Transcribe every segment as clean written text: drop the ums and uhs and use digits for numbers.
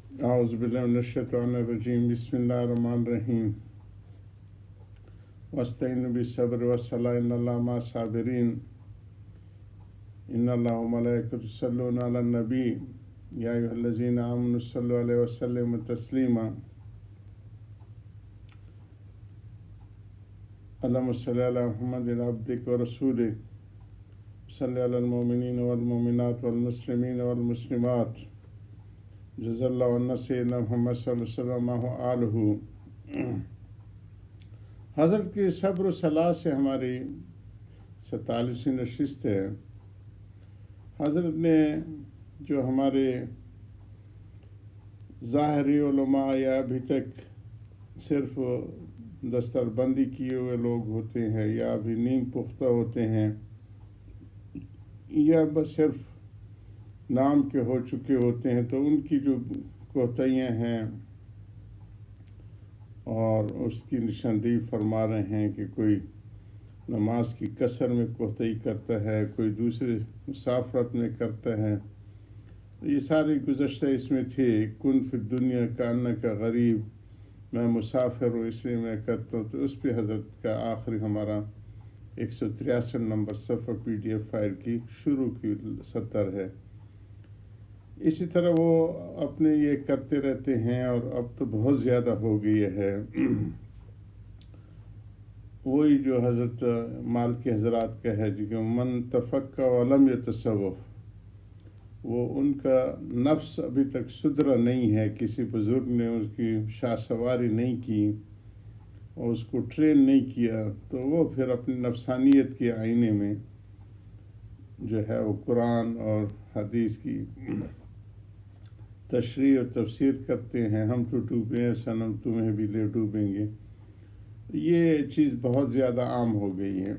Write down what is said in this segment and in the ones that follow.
اعوذ باللہ من الشیطان الرجیم بسم اللہ الرحمن الرحیم واستعینوا بالصبر والصلاۃ ان اللہ مع الصابرین ان اللہ وملائکتہ یصلون علی النبی یا ایھا الذین آمنوا صلوا علیہ وسلموا تسلیما اللہم صل علی محمد عبدک ورسولک صلی علی المؤمنین والمؤمنات والمسلمین والمسلمات جزا اللہ عنا سیدنا محمد صلی اللہ علیہ وسلم آلہ۔ حضرت کی صبر و صلاح سے ہماری 47ویں نشست ہے۔ حضرت نے جو ہمارے ظاہری علماء یا ابھی تک صرف دستر بندی کیے ہوئے لوگ ہوتے ہیں یا ابھی نیم پختہ ہوتے ہیں یا بس صرف نام کے ہو چکے ہوتے ہیں، تو ان کی جو کوتاہیاں ہیں اور اس کی نشاندہی فرما رہے ہیں کہ کوئی نماز کی قصر میں کوتاہی کرتا ہے، کوئی دوسرے مسافرت میں کرتا ہے۔ یہ ساری گزشتہ اس میں تھے، کن فی الدنیا کانک غریب، میں مسافر ہوں اس لیے میں کرتا ہوں، تو اس پہ حضرت کا آخری ہمارا 163 نمبر صفحہ PDF فائل کی شروع کی سطر ہے۔ اسی طرح وہ اپنے یہ کرتے رہتے ہیں، اور اب تو بہت زیادہ ہو گئی ہے۔ وہی جو حضرت مالکی حضرات کا ہے کہ من تفقہ ولم یتصوف، وہ ان کا نفس ابھی تک سدھرا نہیں ہے، کسی بزرگ نے اس کی شاہ سواری نہیں کی اور اس کو ٹرین نہیں کیا، تو وہ پھر اپنی نفسانیت کے آئینے میں جو ہے وہ قرآن اور حدیث کی تشریح و تفسیر کرتے ہیں، ہم تو ڈوبے ہیں صنم تمہیں بھی لے ڈوبیں گے۔ یہ چیز بہت زیادہ عام ہو گئی ہے۔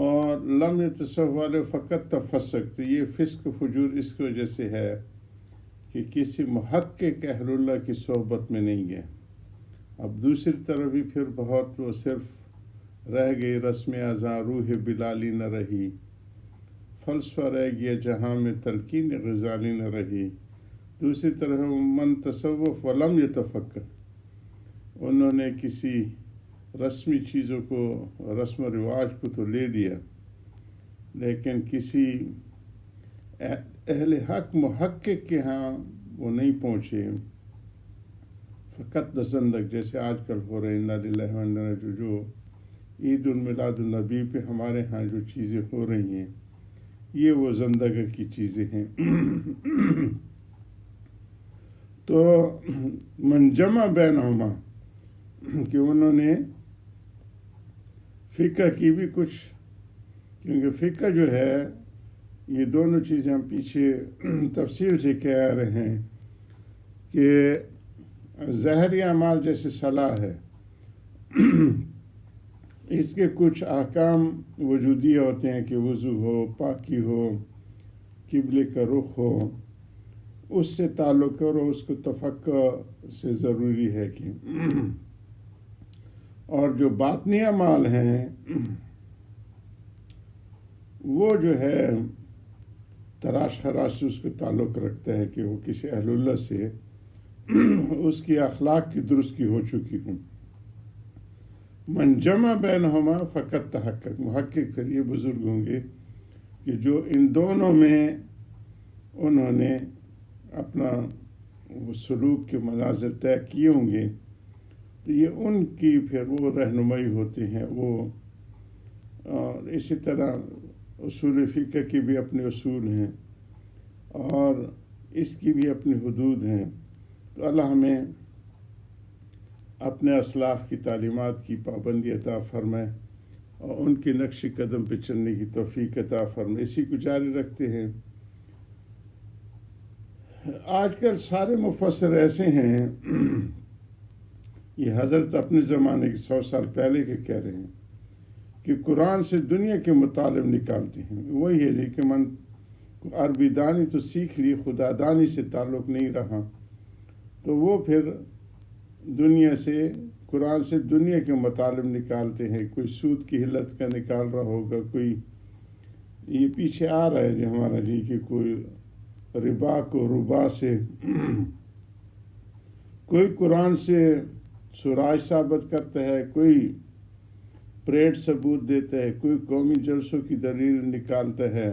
اور لم یتصوف والے فقط تفسق، تو یہ فسق و فجور اس کی وجہ سے ہے کہ کسی محقق اہل اللہ کی صحبت میں نہیں گئے۔ اب دوسری طرف بھی پھر بہت وہ صرف رہ گئی رسم اذاں، روح بلالی نہ رہی، فلسفہ رہ گیا جہاں میں تلقین غزالی نہ رہی۔ دوسری طرف من تصوف ولم یتفکر، انہوں نے کسی رسمی چیزوں کو، رسم و رواج کو تو لے لیا، لیکن کسی اہل حق محقق کے ہاں وہ نہیں پہنچے۔ فقط زندق جیسے آج کل ہو رہے انا للہ و انا الیہ راجعون، جو عید المیلاد النبی پہ ہمارے ہاں جو چیزیں ہو رہی ہیں، یہ وہ زندگی کی چیزیں ہیں۔ تو من جمع بینہما، کہ انہوں نے فقہ کی بھی کچھ، کیونکہ فقہ جو ہے یہ دونوں چیزیں ہم پیچھے تفصیل سے کہہ رہے ہیں کہ ظاہری اعمال جیسے صلاح ہے، اس کے کچھ احکام وجودیہ ہوتے ہیں کہ وضو ہو، پاکی ہو، قبلے کا رخ ہو، اس سے تعلق کرو، اس کو تفقہ سے ضروری ہے کہ اور جو باطنی اعمال ہیں وہ جو ہے تراش خراش سے اس کو تعلق رکھتا ہے کہ وہ کسی اہل اللہ سے اس کی اخلاق کی درستی ہو چکی ہوں۔ من جمع بینہما فقط تحقق، محقق پھر یہ بزرگ ہوں گے کہ جو ان دونوں میں انہوں نے اپنا وہ سلوک کے مناظر طے کیے ہوں گے، تو یہ ان کی پھر وہ رہنمائی ہوتے ہیں۔ وہ اور اسی طرح اصول فقہ کی بھی اپنے اصول ہیں اور اس کی بھی اپنی حدود ہیں۔ تو اللہ ہمیں اپنے اسلاف کی تعلیمات کی پابندی عطا فرمائے اور ان کے نقش قدم پہ چلنے کی توفیق عطا فرمائے۔ اسی کو جاری رکھتے ہیں۔ آج کل سارے مفسر ایسے ہیں، یہ حضرت اپنے زمانے کے 100 سال پہلے کے کہہ رہے ہیں کہ قرآن سے دنیا کے مطالب نکالتے ہیں۔ وہی ہے کہ من عربی دانی تو سیکھ لی، خدا دانی سے تعلق نہیں رہا، تو وہ پھر دنیا سے، قرآن سے دنیا کے مطالب نکالتے ہیں۔ کوئی سود کی حلت کا نکال رہا ہوگا، کوئی یہ پیچھے آ رہا ہے جو ہمارا جی کہ کوئی ربا کو ربا سے، کوئی قرآن سے سراج ثابت کرتا ہے، کوئی پریڈ ثبوت دیتا ہے، کوئی قومی جلسوں کی دلیل نکالتا ہے۔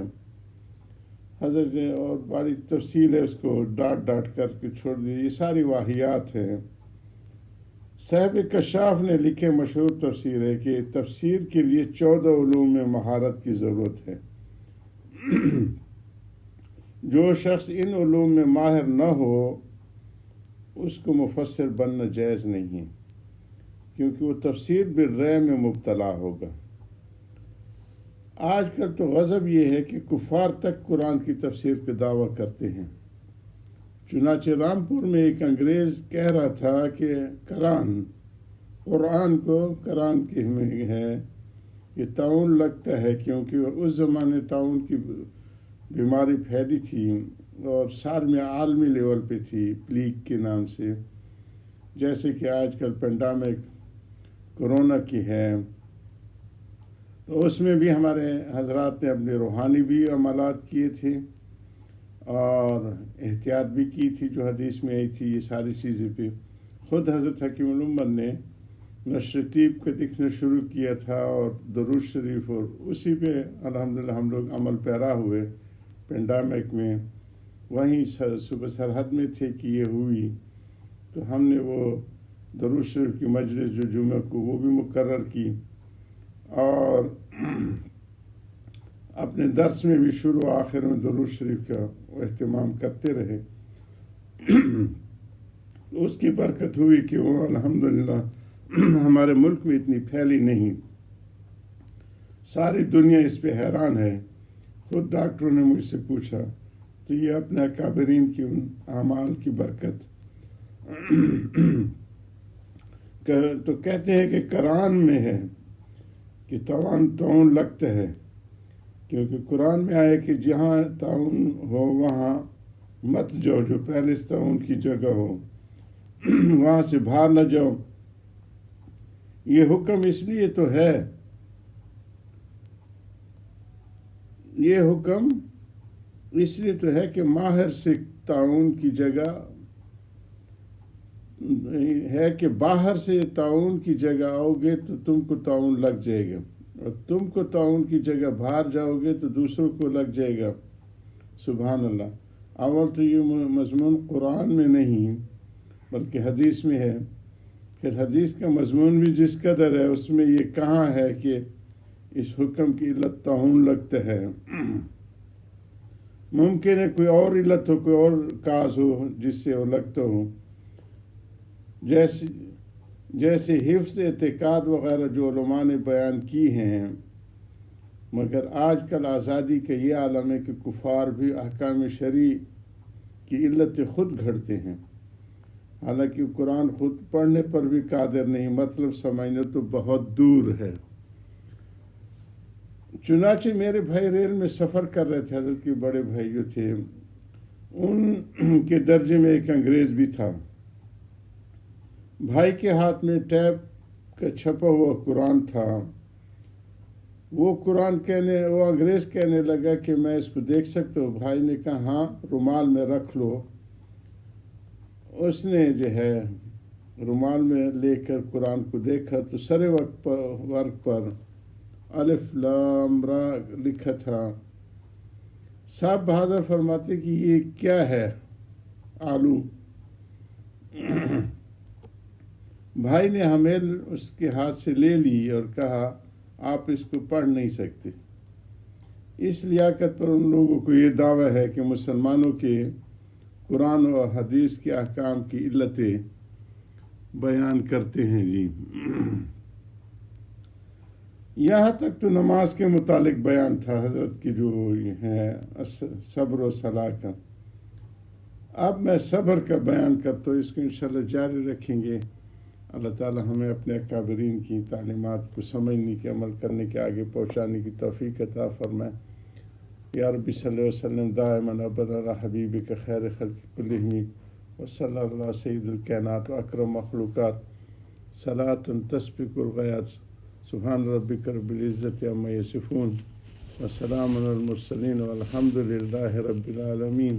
حضرت نے اور بڑی تفصیل ہے، اس کو ڈاٹ ڈاٹ کر کے چھوڑ دی، یہ ساری واہیات ہیں۔ صاحب کشاف نے لکھے مشہور تفسیر ہے کہ تفسیر کے لیے 14 علوم میں مہارت کی ضرورت ہے۔ جو شخص ان علوم میں ماہر نہ ہو اس کو مفسر بننا جائز نہیں ہے، کیونکہ وہ تفسیر بالرأی میں مبتلا ہوگا۔ آج کل تو غضب یہ ہے کہ کفار تک قرآن کی تفسیر کا دعویٰ کرتے ہیں۔ چنانچہ رامپور میں ایک انگریز کہہ رہا تھا کہ قرآن کے میں ہے، یہ طاعون لگتا ہے، کیونکہ اس زمانے طاعون کی بیماری پھیلی تھی اور سار میں عالمی لیول پہ تھی، پلیگ کے نام سے، جیسے کہ آج کل پینڈامک کرونا کی ہے۔ تو اس میں بھی ہمارے حضرات نے اپنے روحانی بھی عملات کیے تھے اور احتیاط بھی کی تھی جو حدیث میں آئی تھی۔ یہ ساری چیزیں پہ خود حضرت حکیم الامت نے نشر طیب کا لکھنا شروع کیا تھا اور درود شریف، اور اسی پہ الحمدللہ ہم لوگ عمل پیرا ہوئے پینڈامک میں۔ وہیں صوبہ سرحد میں تھے کہ یہ ہوئی، تو ہم نے وہ درود شریف کی مجلس جو جمعہ کو وہ بھی مقرر کی، اور اپنے درس میں بھی شروع و آخر میں درود شریف کا اہتمام کرتے رہے۔ اس کی برکت ہوئی کہ وہ الحمدللہ ہمارے ملک میں اتنی پھیلی نہیں، ساری دنیا اس پہ حیران ہے۔ خود ڈاکٹروں نے مجھ سے پوچھا، تو یہ اپنے اکابرین کی ان اعمال کی برکت۔ تو کہتے ہیں کہ قرآن میں ہے کہ طاعون لگتا ہے، کیونکہ قرآن میں آئے کہ جہاں طاعون ہو وہاں مت جاؤ، جو پہلے طاعون کی جگہ ہو وہاں سے باہر نہ جاؤ۔ یہ حکم اس لیے تو ہے، یہ حکم اس لیے تو ہے کہ ماہر سے طاعون کی جگہ ہے کہ باہر سے طاعون کی جگہ آؤ گے تو تم کو طاعون لگ جائے گا، اور تم کو طاعون کی جگہ باہر جاؤ گے تو دوسروں کو لگ جائے گا۔ سبحان اللہ۔ اول تو یہ مضمون قرآن میں نہیں بلکہ حدیث میں ہے، پھر حدیث کا مضمون بھی جس قدر ہے اس میں یہ کہاں ہے کہ اس حکم کی علت طاعون لگتا ہے۔ ممکن ہے کوئی اور علت ہو، کوئی اور کاز ہو جس سے وہ لگتا ہو، جیسے حفظ اعتقاد وغیرہ جو علماء نے بیان کی ہیں۔ مگر آج کل آزادی کا یہ عالم ہے کہ کفار بھی احکام شرعی کی علت خود گھڑتے ہیں، حالانکہ قرآن خود پڑھنے پر بھی قادر نہیں، مطلب سمجھنا تو بہت دور ہے۔ چنانچہ میرے بھائی ریل میں سفر کر رہے تھے، حضرت کے بڑے بھائی جو تھے ان کے درجے میں ایک انگریز بھی تھا۔ بھائی کے ہاتھ میں ٹیپ کا چھپا ہوا قرآن تھا۔ وہ انگریز کہنے لگا کہ میں اس کو دیکھ سکتا ہوں؟ بھائی نے کہا ہاں، رومال میں رکھ لو۔ اس نے جو ہے رومال میں لے کر قرآن کو دیکھا تو سرے ورق پر الف لام را لکھا تھا۔ صاحب بہادر فرماتے کہ یہ کیا ہے؟ آلو۔ بھائی نے ہمیل اس کے ہاتھ سے لے لی اور کہا آپ اس کو پڑھ نہیں سکتے۔ اس لیاقت پر ان لوگوں کو یہ دعویٰ ہے کہ مسلمانوں کے قرآن و حدیث کے احکام کی علتیں بیان کرتے ہیں۔ جی یہاں تک تو نماز کے متعلق بیان تھا حضرت کی جو ہے صبر و صلاح کا۔ اب میں صبر کا بیان کرتا ہوں، اس کو انشاءاللہ جاری رکھیں گے۔ اللہ تعالی ہمیں اپنے اکابرین کی تعلیمات کو سمجھنے کے، عمل کرنے کے، آگے پہنچانے کی توفیق عطا فرمائے۔ یا رب صلی وسلم دائما ابدا علی حبیبک خیر خلق کلہم وصلی اللہ سید الکائنات و اکرم مخلوقات صلاۃ تسبق الغیات۔ سبحان ربک رب العزت عما یصفون وسلام علی المرسلین والحمد للہ رب العالمین۔